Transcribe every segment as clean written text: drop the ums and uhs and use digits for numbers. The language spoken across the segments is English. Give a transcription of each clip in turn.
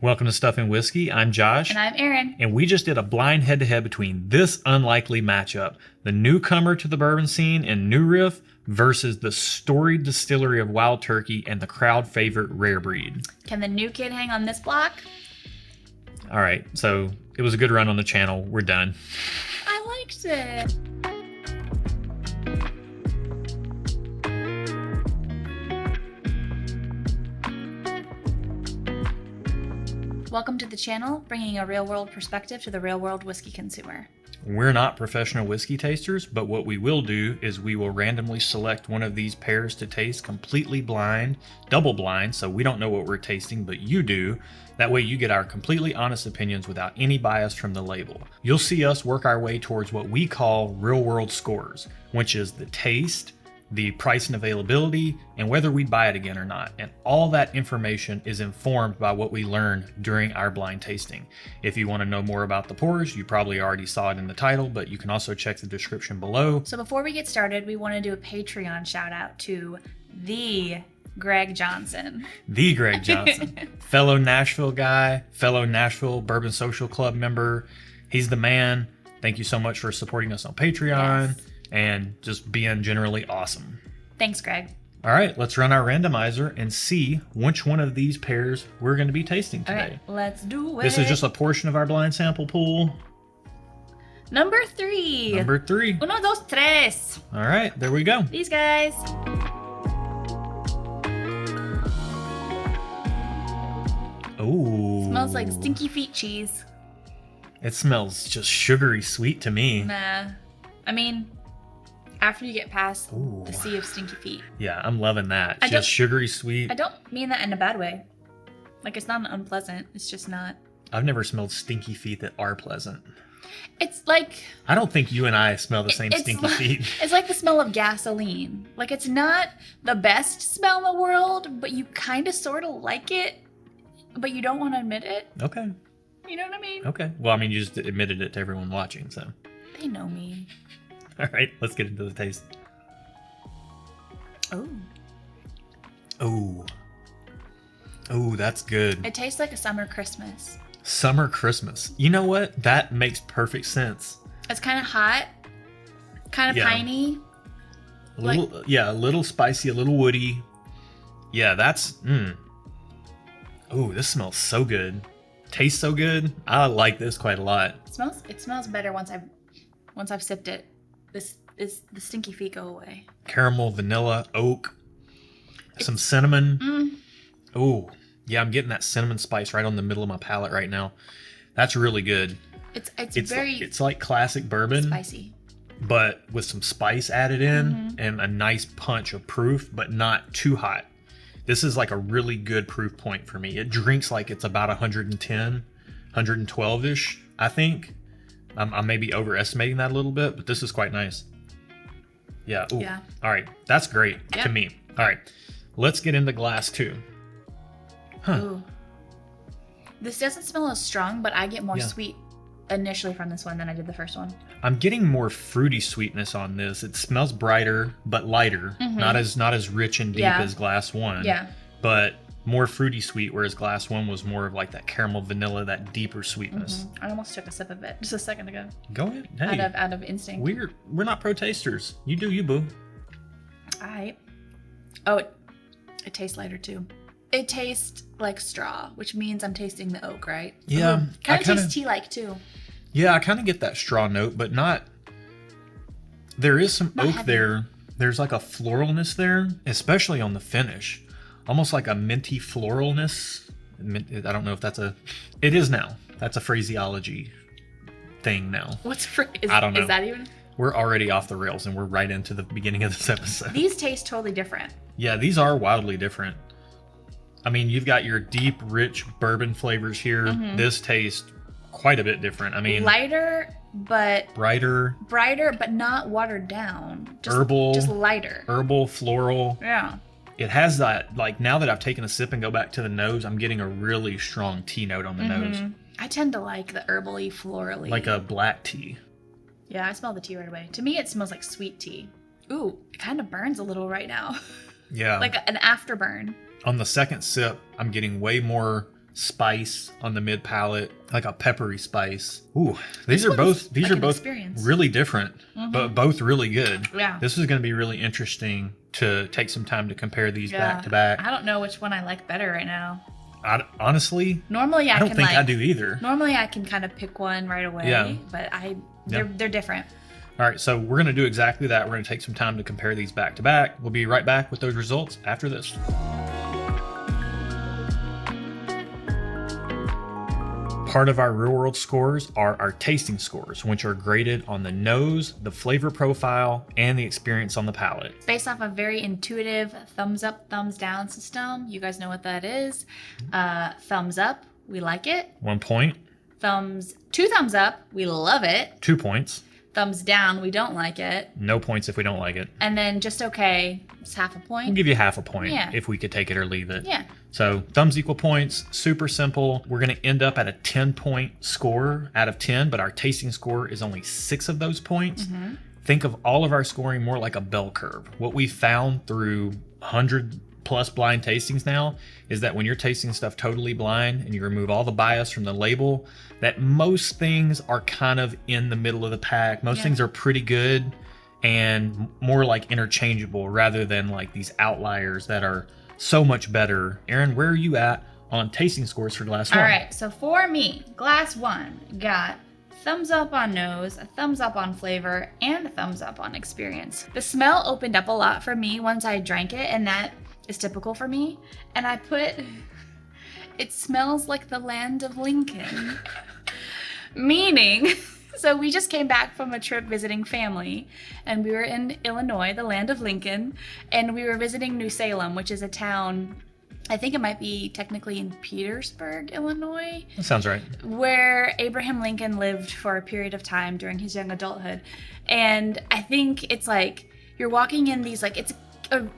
Welcome to Stuff and Whiskey. I'm Josh. And I'm Erin. And we just did a blind head-to-head between this unlikely matchup, the newcomer to the bourbon scene in New Riff versus the storied distillery of Wild Turkey and the crowd favorite Rare Breed. Can the new kid hang on this block? All right, so it was a good run on the channel. We're done. I liked it. Welcome to the channel, bringing a real-world perspective to the real-world whiskey consumer. We're not professional whiskey tasters, but what we will do is we will randomly select one of these pairs to taste completely blind, double blind, so we don't know what we're tasting, but you do. That way you get our completely honest opinions without any bias from the label. You'll see us work our way towards what we call real-world scores, which is the taste, the price and availability, and whether we buy it again or not. And all that information is informed by what we learned during our blind tasting. If you want to know more about the pours, you probably already saw it in the title, but you can also check the description below. So before we get started, we want to do a Patreon shout out to the Greg Johnson. The Greg Johnson. Fellow Nashville guy, fellow Nashville Bourbon Social Club member. He's the man. Thank you so much for supporting us on Patreon. Yes. And just being generally awesome. Thanks, Greg. All right, let's run our randomizer and see which one of these pairs we're going to be tasting today. All right, let's do it. This is just a portion of our blind sample pool. Number 3. Number 3. Uno, dos, tres. All right, there we go. These guys. Ooh. Smells like stinky feet cheese. It smells just sugary sweet to me. Nah. I mean, after you get past Ooh. the sea of stinky feet. Yeah, I'm loving that. I Just sugary sweet. I don't mean that in a bad way. Like, it's not unpleasant. It's just not. I've never smelled stinky feet that are pleasant. It's like. I don't think you and I smell the same stinky feet. It's like the smell of gasoline. Like, it's not the best smell in the world, but you kind of sort of like it, but you don't want to admit it. Okay. You know what I mean? Okay. Well, I mean, you just admitted it to everyone watching, so. They know me. All right, let's get into the taste. Oh. Oh. Oh, that's good. It tastes like a summer Christmas. Summer Christmas. You know what? That makes perfect sense. It's kind of hot, kind of piney. A little, a little spicy, a little woody. Yeah, that's. Oh, this smells so good. Tastes so good. I like this quite a lot. It smells better once I've sipped it. The stinky feet go away. Caramel, vanilla, oak, some cinnamon. Oh, yeah, I'm getting that cinnamon spice right on the middle of my palate right now. That's really good. It's like classic bourbon, spicy, but with some spice added in and a nice punch of proof, but not too hot. This is like a really good proof point for me. It drinks like it's about 110, 112-ish, I think. I may be overestimating that a little bit, but this is quite nice. Yeah. Ooh. Yeah. All right. That's great to me. All right. Let's get into glass 2. Huh. Ooh. This doesn't smell as strong, but I get more sweet initially from this one than I did the first one. I'm getting more fruity sweetness on this. It smells brighter, but lighter. Not as rich and deep as glass 1. Yeah. But more fruity sweet, whereas glass 1 was more of like that caramel vanilla, that deeper sweetness. I almost took a sip of it just a second ago. Go ahead. Hey, out of instinct. We're not pro tasters. You do you, boo. All right. Oh, it tastes lighter too. It tastes like straw, which means I'm tasting the oak, right? Yeah. Kind of tastes tea-like too. Yeah, I kind of get that straw note, but not. There is some oak heavy. there. There's like a floralness there, especially on the finish. Almost like a minty floralness. I don't know if that's it is now. That's a phraseology thing now. I don't know. Is that even? We're already off the rails and we're right into the beginning of this episode. These taste totally different. Yeah, these are wildly different. I mean, you've got your deep, rich bourbon flavors here. This tastes quite a bit different. I mean, lighter, but brighter, but not watered down. Just, herbal, just lighter. Herbal, floral. Yeah. It has that, like, now that I've taken a sip and go back to the nose, I'm getting a really strong tea note on the nose. I tend to like the herbally, florally. Like a black tea. Yeah, I smell the tea right away. To me, it smells like sweet tea. Ooh, it kind of burns a little right now. Yeah. Like an afterburn. On the second sip, I'm getting way more spice on the mid palate, like a peppery spice. Ooh, these This are both one's like an both experience. really different, but both really good. Yeah. This is going to be really interesting to take some time to compare these back to back. I don't know which one I like better right now. Honestly, Normally I don't think I do either. Normally I can kind of pick one right away, Yeah. but they're different. All right, so we're going to do exactly that. We're going to take some time to compare these back to back. We'll be right back with those results after this. Part of our real world scores are our tasting scores, which are graded on the nose, the flavor profile, and the experience on the palate. It's based off a very intuitive thumbs up, thumbs down system. You guys know what that is. Thumbs up, we like it. 1 point. Two thumbs up, we love it. 2 points. Thumbs down, we don't like it. No points if we don't like it. And then just okay, it's half a We'll point. give you half a point Yeah. if we could take it or leave it. Yeah. So thumbs equal points, super simple. We're going to end up at a 10-point score out of 10, but our tasting score is only 6 of those points. Think of all of our scoring more like a bell curve. What we found through 100 plus blind tastings now is that when you're tasting stuff totally blind and you remove all the bias from the label, that most things are kind of in the middle of the pack. Most things are pretty good and more like interchangeable rather than like these outliers that are so much better. Aaron, where are you at on tasting scores for glass one? All right, so for me, glass one got thumbs up on nose, a thumbs up on flavor, and a thumbs up on experience. The smell opened up a lot for me once I drank it, and that is typical for me. And I put, it smells like the land of Lincoln. Meaning, so we just came back from a trip visiting family, and we were in Illinois, the land of Lincoln, and we were visiting New Salem, which is a town, I think it might be technically in Petersburg, Illinois. That sounds right. Where Abraham Lincoln lived for a period of time during his young adulthood. And I think it's like, you're walking in these, like, it's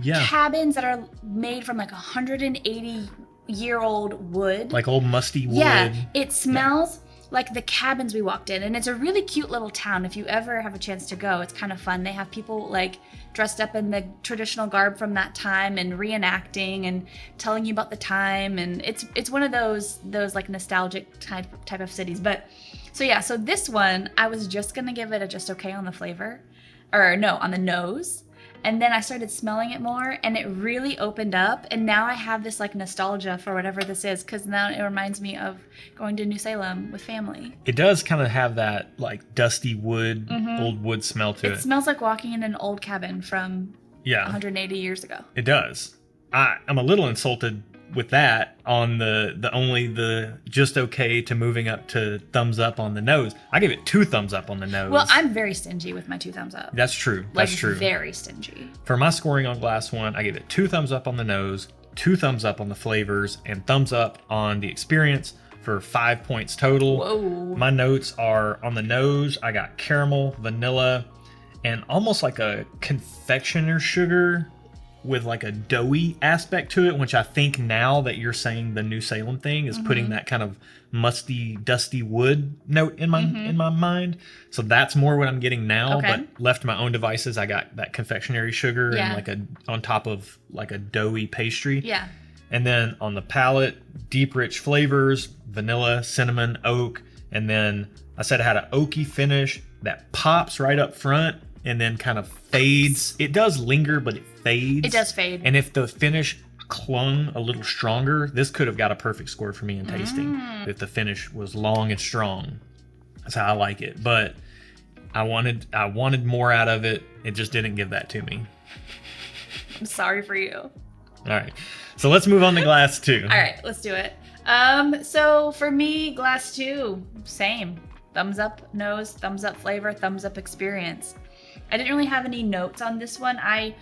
cabins that are made from like 180-year-old wood. Like old musty wood. Yeah, it smells like the cabins we walked in, and it's a really cute little town. If you ever have a chance to go, it's kind of fun. They have people like dressed up in the traditional garb from that time and reenacting and telling you about the time, and it's one of those like nostalgic type of cities. But so this one I was just gonna give it a just okay on the flavor, or no, on the nose. And then I started smelling it more, and it really opened up. And now I have this like nostalgia for whatever this is, because now it reminds me of going to New Salem with family. It does kind of have that like dusty wood, old wood smell to it. It smells like walking in an old cabin from 180 years ago. It does. I'm a little insulted with that on the just okay to moving up to thumbs up on the nose. I gave it 2 thumbs up on the nose. Well, I'm very stingy with my 2 thumbs up. That's true. That's true. Very stingy. For my scoring on glass one, I gave it 2 thumbs up on the nose, 2 thumbs up on the flavors, and thumbs up on the experience for 5 points total. Whoa. My notes are on the nose, I got caramel, vanilla, and almost like a confectioner sugar with like a doughy aspect to it, which I think now that you're saying the New Salem thing is putting that kind of musty, dusty wood note in my mind. So that's more what I'm getting now. Okay. But left to my own devices, I got that confectionery sugar and like on top of like a doughy pastry. Yeah. And then on the palate, deep rich flavors, vanilla, cinnamon, oak, and then I said I had an oaky finish that pops right up front and then kind of fades. It does linger, but it fades. It does fade. And if the finish clung a little stronger, this could have got a perfect score for me in tasting. If the finish was long and strong. That's how I like it. But I wanted more out of it. It just didn't give that to me. I'm sorry for you. All right. So let's move on to glass 2. All right, let's do it. So for me, glass 2, same. Thumbs up nose, thumbs up flavor, thumbs up experience. I didn't really have any notes on this one. I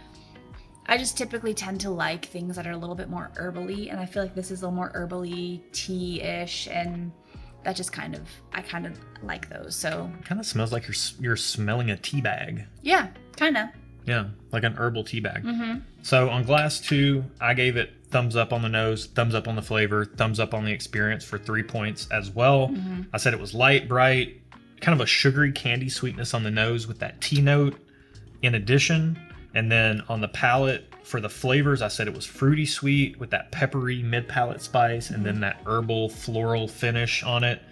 just typically tend to like things that are a little bit more herbally, and I feel like this is a little more herbally, tea-ish, and that just I kind of like those. So Kind of smells like you're smelling a tea bag. yeah, kind of. Yeah, like an herbal tea bag. So on glass 2, I gave it thumbs up on the nose, thumbs up on the flavor, thumbs up on the experience for 3 points as well. I said it was light, bright, kind of a sugary candy sweetness on the nose with that tea note in addition. And then on the palate, for the flavors, I said it was fruity sweet with that peppery mid-palate spice, and then that herbal floral finish on it.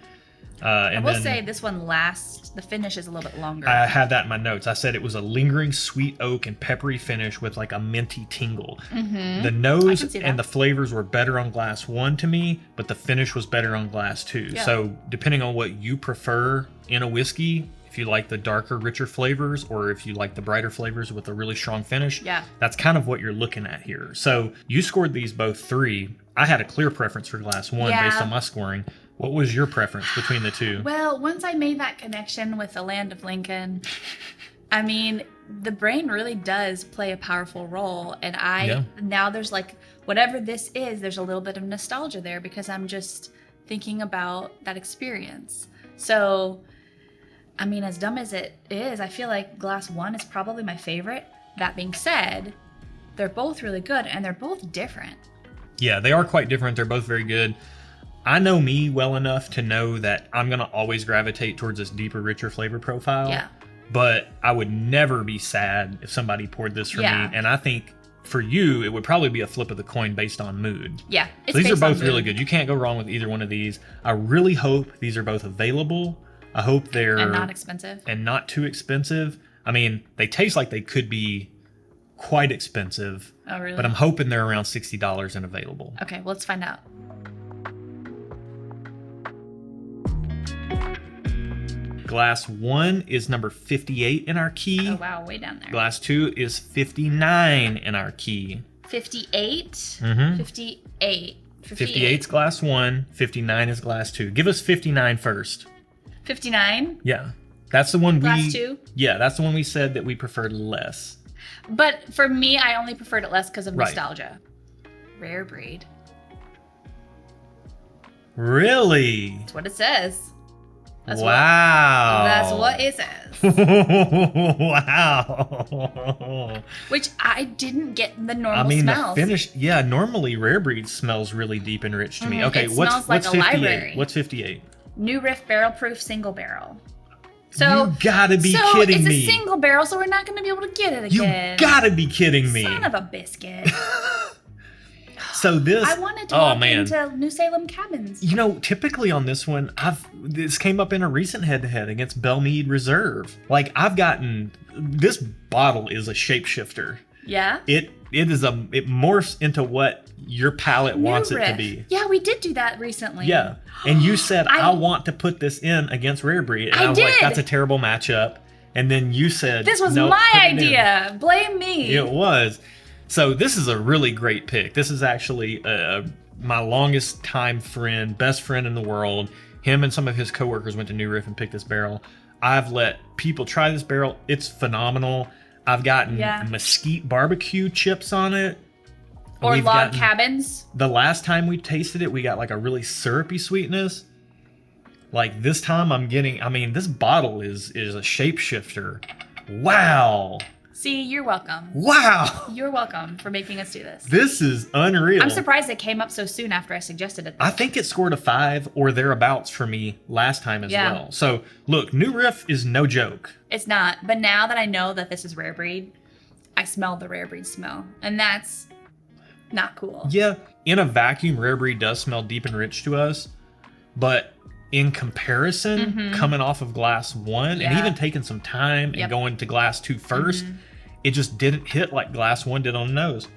I will say this one lasts. The finish is a little bit longer. I have that in my notes. I said it was a lingering sweet oak and peppery finish with like a minty tingle. The nose and the flavors were better on glass 1 to me, but the finish was better on glass 2. Yeah. So depending on what you prefer in a whiskey, if you like the darker, richer flavors, or if you like the brighter flavors with a really strong finish, that's kind of what you're looking at here. So you scored these both 3. I had a clear preference for glass 1 based on my scoring. What was your preference between the two? Well, once I made that connection with the land of Lincoln, I mean, the brain really does play a powerful role. And now there's like, whatever this is, there's a little bit of nostalgia there because I'm just thinking about that experience. So, I mean, as dumb as it is, I feel like glass 1 is probably my favorite. That being said, they're both really good and they're both different. Yeah, they are quite different. They're both very good. I know me well enough to know that I'm going to always gravitate towards this deeper, richer flavor profile. Yeah. But I would never be sad if somebody poured this for me. And I think for you, it would probably be a flip of the coin based on mood. Yeah. So these are both really good. You can't go wrong with either one of these. I really hope these are both available. I hope they're... And not expensive. And not too expensive. I mean, they taste like they could be quite expensive. Oh, really? But I'm hoping they're around $60 and available. Okay, well, let's find out. Glass 1 is number 58 in our key. Oh, wow, way down there. Glass 2 is 59 in our key. 58? 58. 58 is glass 1, 59 is glass 2. Give us 59 first. 59? Yeah. That's the one Glass 2? Yeah, that's the one we said that we preferred less. But for me, I only preferred it less because of nostalgia. Rare breed. Really? That's what it says. That's what it says. Wow. Which I didn't get the normal smells. The finish, normally rare breed smells really deep and rich to me. Okay, what's like 58? Library. What's 58? New Riff barrel proof single barrel. So you gotta be kidding me. It's a single barrel, so we're not going to be able to get it again. You gotta be kidding me. Son of a biscuit. So this, I wanted to walk into New Salem Cabins. You know, typically on this one, this came up in a recent head-to-head against Belmead Reserve. Like this bottle is a shapeshifter. Yeah. It morphs into what your palate wants it to be. Yeah, we did do that recently. Yeah, and you said I want to put this in against Rare Breed, and I was like, that's a terrible matchup. And then you said this was my idea. Blame me. It was. So this is a really great pick. This is actually my longest time friend, best friend in the world. Him and some of his coworkers went to New Riff and picked this barrel. I've let people try this barrel. It's phenomenal. I've gotten mesquite barbecue chips on it. Or log cabins. The last time we tasted it, we got like a really syrupy sweetness. Like this time this bottle is a shapeshifter. Wow. See, you're welcome. Wow. You're welcome for making us do this. This is unreal. I'm surprised it came up so soon after I suggested it. I think it scored a 5 or thereabouts for me last time as well. So, look, New Riff is no joke. It's not. But now that I know that this is rare breed, I smell the rare breed smell. And that's not cool. Yeah. In a vacuum, rare breed does smell deep and rich to us. But in comparison, coming off of glass 1 and even taking some time and going to glass 2 first, it just didn't hit like glass 1 did on the nose.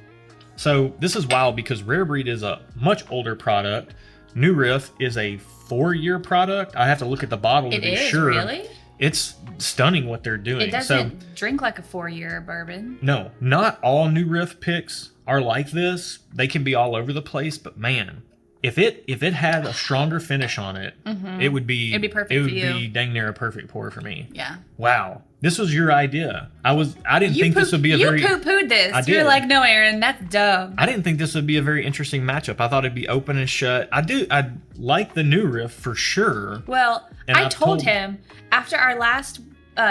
So this is wild because Rare Breed is a much older product. New Riff is a 4-year product. I have to look at the bottle to be sure. Really? It's stunning what they're doing. It doesn't drink like a 4-year bourbon. No, not all New Riff picks are like this. They can be all over the place, but man, if it had a stronger finish on it, it'd be perfect. It would be dang near a perfect pour for me. Yeah. Wow. This was your idea. I didn't think this would be you poo-pooed this. You're like, no, Aaron, that's dumb. I didn't think this would be a very interesting matchup. I thought it'd be open and shut. I like the New Riff for sure. Well, I told him after our last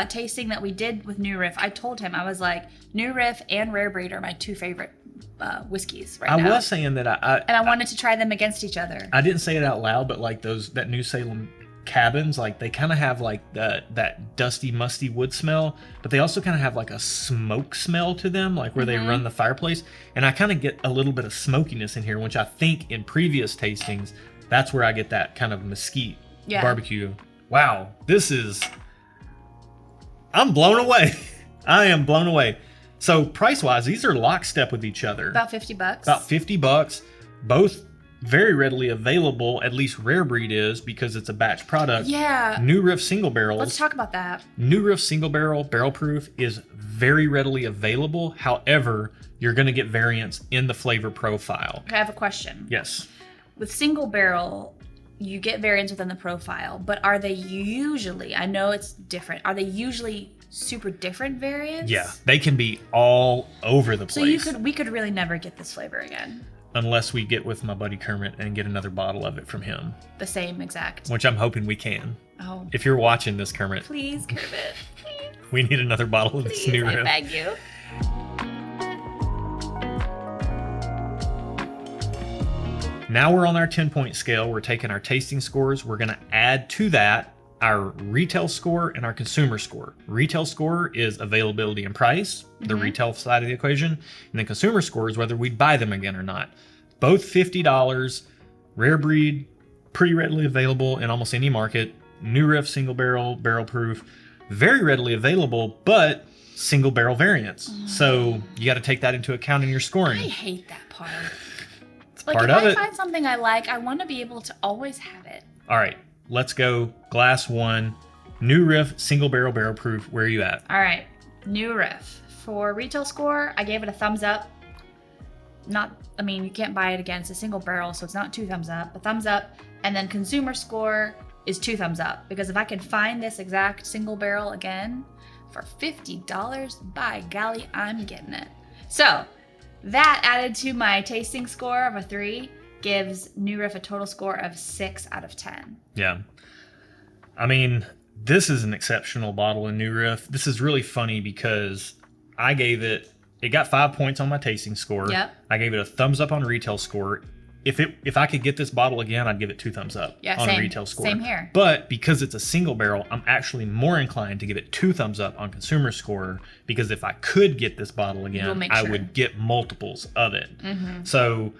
tasting that we did with New Riff, I told him, I was like, New Riff and Rare Breed are my 2 favorite whiskeys now. I was saying that and I wanted to try them against each other. I didn't say it out loud, but like that New Salem cabins, like they kind of have like that dusty, musty wood smell, but they also kind of have like a smoke smell to them, like where they run the fireplace. And I kind of get a little bit of smokiness in here, which I think in previous tastings, that's where I get that kind of mesquite barbecue. Wow, I'm blown away. I am blown away. So price-wise, these are lockstep with each other. About $50. About $50. Both very readily available, at least Rare Breed is, because it's a batch product. Yeah. New Riff single barrels. Let's talk about that. New Riff single barrel proof is very readily available. However, you're going to get variants in the flavor profile. Okay, I have a question. Yes. With single barrel, you get variants within the profile, but are they usually, I know it's different, are they usually super different variants? Yeah, they can be all over the place. So we could really never get this flavor again. Unless we get with my buddy Kermit and get another bottle of it from him. The same exact. Which I'm hoping we can. Oh. If you're watching this, Kermit. Please, Kermit. Please. We need another bottle of this New Riff. I beg you. Now we're on our 10-point scale. We're taking our tasting scores. We're going to add to that our retail score and our consumer score. Retail score is availability and price, the retail side of the equation. And the consumer score is whether we'd buy them again or not. Both $50, Rare Breed, pretty readily available in almost any market. New Riff single barrel, barrel proof, very readily available, but single barrel variants. So you got to take that into account in your scoring. I hate that part. It's like part if of I it. find something I like, I want to be able to always have it. All right, let's go. Glass one, New Riff single barrel, barrel proof. Where are you at? All right, New Riff. For retail score, I gave it a thumbs up. You can't buy it again. It's a single barrel, so it's not 2 thumbs up. A thumbs up. And then consumer score is 2 thumbs up. Because if I can find this exact single barrel again for $50, by golly, I'm getting it. So that added to my tasting score of a 3 gives New Riff a total score of 6 out of 10. Yeah. I mean, this is an exceptional bottle in New Riff. This is really funny because I gave it got 5 points on my tasting score. Yep. I gave it a thumbs up on retail score. If I could get this bottle again, I'd give it 2 thumbs up on a retail score. Same here. But because it's a single barrel, I'm actually more inclined to give it 2 thumbs up on consumer score, because if I could get this bottle again, I would get multiples of it. So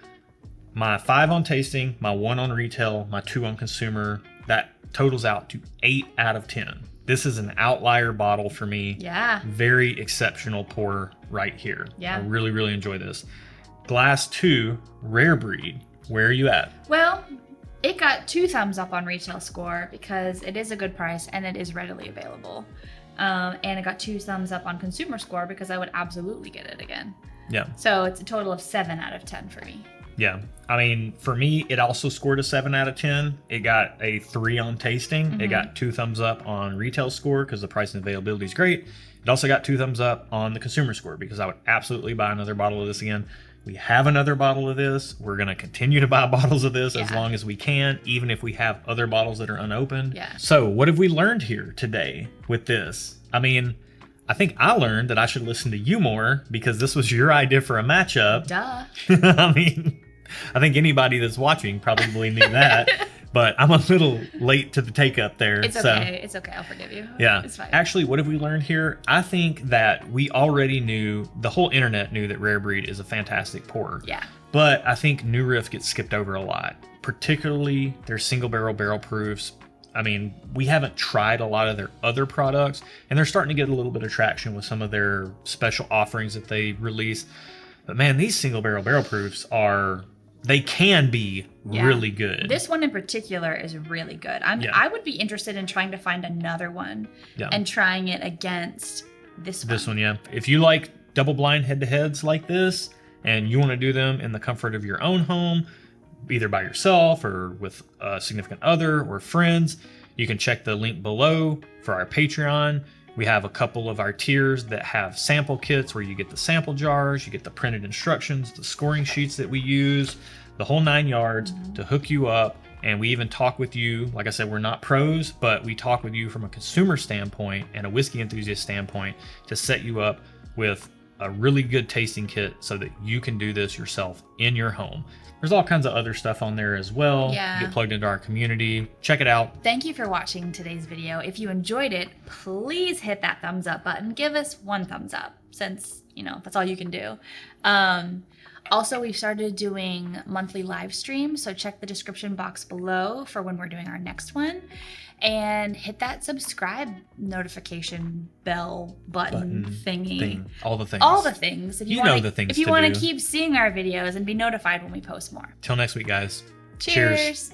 my 5 on tasting, my 1 on retail, my 2 on consumer, that totals out to 8 out of 10. This is an outlier bottle for me. Yeah. Very exceptional pour right here. Yeah. I really, really enjoy this. Glass 2, Rare Breed. Where are you at? Well, it got 2 thumbs up on retail score because it is a good price and it is readily available. And it got 2 thumbs up on consumer score because I would absolutely get it again. Yeah. So it's a total of 7 out of 10 for me. Yeah. I mean, for me, it also scored a 7 out of 10. It got a 3 on tasting. It got 2 thumbs up on retail score because the price and availability is great. It also got 2 thumbs up on the consumer score because I would absolutely buy another bottle of this again. We have another bottle of this. We're going to continue to buy bottles of this as long as we can, even if we have other bottles that are unopened. Yeah. So what have we learned here today with this? I mean, I think I learned that I should listen to you more because this was your idea for a matchup. Duh. I mean, I think anybody that's watching probably knew that, but I'm a little late to the take up there. It's okay. It's okay. I'll forgive you. Yeah. It's fine. Actually, what have we learned here? I think that we already knew, the whole internet knew that Rare Breed is a fantastic pour. Yeah. But I think New Riff gets skipped over a lot, particularly their single barrel proofs. I mean, we haven't tried a lot of their other products, and they're starting to get a little bit of traction with some of their special offerings that they release. But man, these single barrel proofs they can be really good. This one in particular is really good. I would be interested in trying to find another one and trying it against this one. This one, yeah. If you like double blind head-to-heads like this, and you want to do them in the comfort of your own home, either by yourself or with a significant other or friends, you can check the link below for our Patreon. We have a couple of our tiers that have sample kits where you get the sample jars, you get the printed instructions, the scoring sheets that we use, the whole 9 yards to hook you up. And we even talk with you. Like I said, we're not pros, but we talk with you from a consumer standpoint and a whiskey enthusiast standpoint to set you up with a really good tasting kit so that you can do this yourself in your home. There's all kinds of other stuff on there as well. Yeah. Get plugged into our community. Check it out. Thank you for watching today's video. If you enjoyed it, please hit that thumbs up button. Give us one thumbs up since, you know, that's all you can do. Also, we've started doing monthly live streams, so check the description box below for when we're doing our next one. And hit that subscribe notification bell button thingy. All the things. All the things. If You wanna, know the things If you to want do. to keep seeing our videos and be notified when we post more. Till next week, guys. Cheers.